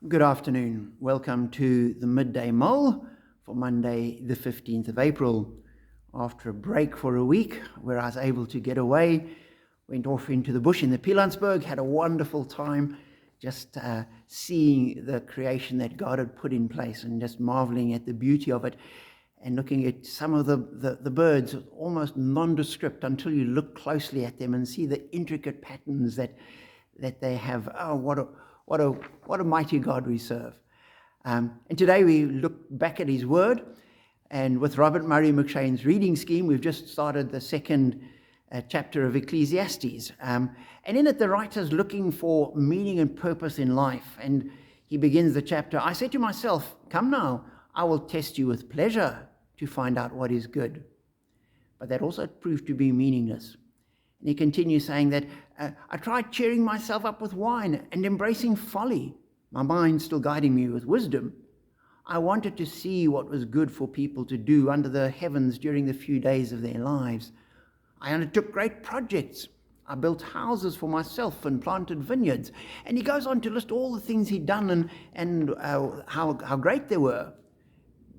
Good afternoon. Welcome to the Midday Mull for Monday, the 15th of April. After a break for a week where I was able to get away, went off into the bush in the Pilansberg, had a wonderful time just seeing the creation that God had put in place and just marveling at the beauty of it and looking at some of the birds almost nondescript until you look closely at them and see the intricate patterns that they have. Oh, what a mighty God we serve. And today we look back at his word, and with Robert Murray McShane's reading scheme, we've just started the second chapter of Ecclesiastes. And in it, the writer's looking for meaning and purpose in life. And he begins the chapter, "I said to myself, come now, I will test you with pleasure to find out what is good." But that also proved to be meaningless. And he continues saying that, I tried cheering myself up with wine and embracing folly, my mind still guiding me with wisdom. I wanted to see what was good for people to do under the heavens during the few days of their lives. I undertook great projects. I built houses for myself and planted vineyards. And he goes on to list all the things he'd done and how great they were.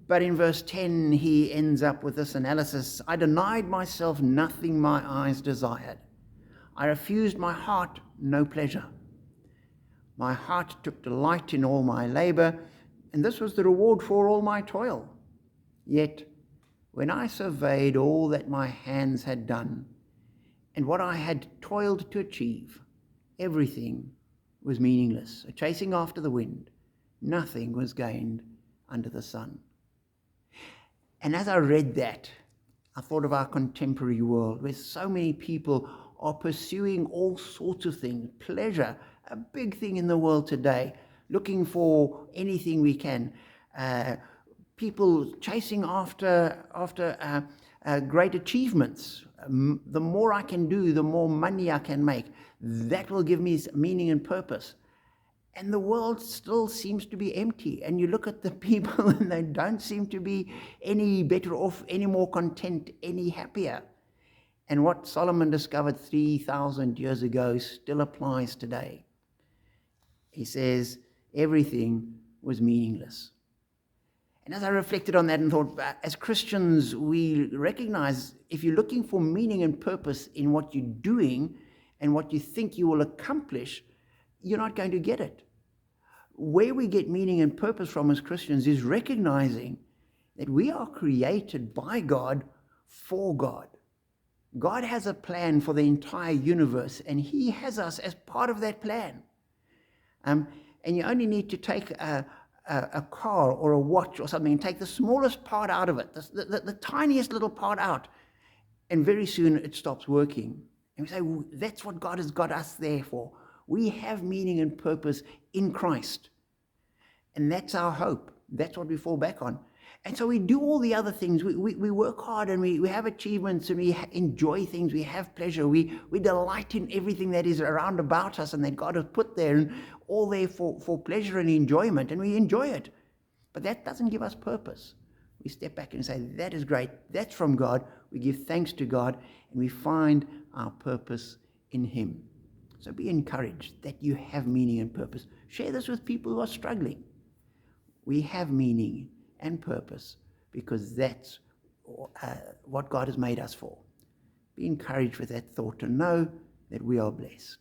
But in verse 10, he ends up with this analysis. I denied myself nothing my eyes desired. I refused my heart no pleasure. My heart took delight in all my labor, and this was the reward for all my toil. Yet, when I surveyed all that my hands had done, and what I had toiled to achieve, everything was meaningless, a chasing after the wind. Nothing was gained under the sun. And as I read that, I thought of our contemporary world, where so many people are pursuing all sorts of things. Pleasure, a big thing in the world today, looking for anything we can. People chasing after great achievements. The more I can do, the more money I can make. That will give me meaning and purpose. And the world still seems to be empty. And you look at the people and they don't seem to be any better off, any more content, any happier. And what Solomon discovered 3,000 years ago still applies today. He says, everything was meaningless. And as I reflected on that and thought, as Christians, we recognize if you're looking for meaning and purpose in what you're doing and what you think you will accomplish, you're not going to get it. Where we get meaning and purpose from as Christians is recognizing that we are created by God for God. God has a plan for the entire universe, and he has us as part of that plan. And you only need to take a car or a watch or something and take the smallest part out of it, the tiniest little part out, and very soon it stops working. And we say, well, that's what God has got us there for. We have meaning and purpose in Christ. And that's our hope. That's what we fall back on. And so we do all the other things. We work hard and we have achievements and we enjoy things. We have pleasure. We delight in everything that is around about us and that God has put there, and all there for pleasure and enjoyment. And we enjoy it. But that doesn't give us purpose. We step back and say, that is great. That's from God. We give thanks to God and we find our purpose in him. So be encouraged that you have meaning and purpose. Share this with people who are struggling. We have meaning and purpose because that's what God has made us for. Be encouraged with that thought to know that we are blessed.